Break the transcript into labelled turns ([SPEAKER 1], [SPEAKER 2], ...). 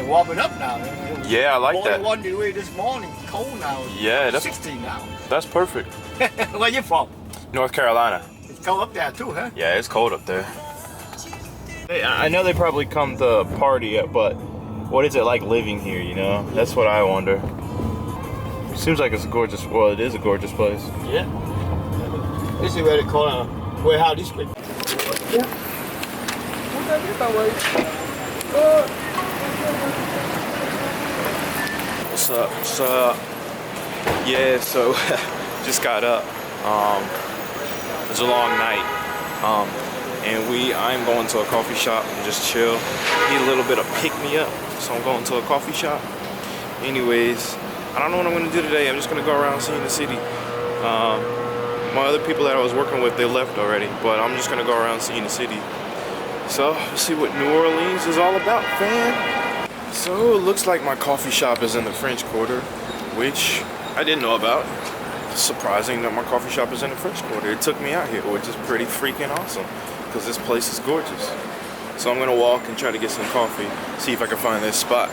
[SPEAKER 1] warming up now.
[SPEAKER 2] Yeah, I like that.
[SPEAKER 1] 41 degrees this morning. Cold now.
[SPEAKER 2] Yeah, that's
[SPEAKER 1] 16 now.
[SPEAKER 2] That's perfect.
[SPEAKER 1] Where you from?
[SPEAKER 2] North Carolina.
[SPEAKER 1] It's cold up there too, huh?
[SPEAKER 2] Yeah, it's cold up there. I know they probably come to party, but what is it like living here, you know? That's what I wonder. Seems like it's a gorgeous, well, it is a gorgeous place.
[SPEAKER 1] Yeah. This is where they call warehouse district. Yeah.
[SPEAKER 2] What's up? What's up? Yeah, so just got up. It was a long night. And I'm going to a coffee shop and just chill. Need a little bit of pick-me-up, so I'm going to a coffee shop. Anyways, I don't know what I'm gonna do today. I'm just gonna go around seeing the city. My other people that I was working with, they left already, but I'm just gonna go around seeing the city. So, let's see what New Orleans is all about, fam. So, it looks like my coffee shop is in the French Quarter, which I didn't know about. It's surprising that my coffee shop is in the French Quarter. It took me out here, which is pretty freaking awesome, because this place is gorgeous. So I'm gonna walk and try to get some coffee, see if I can find this spot.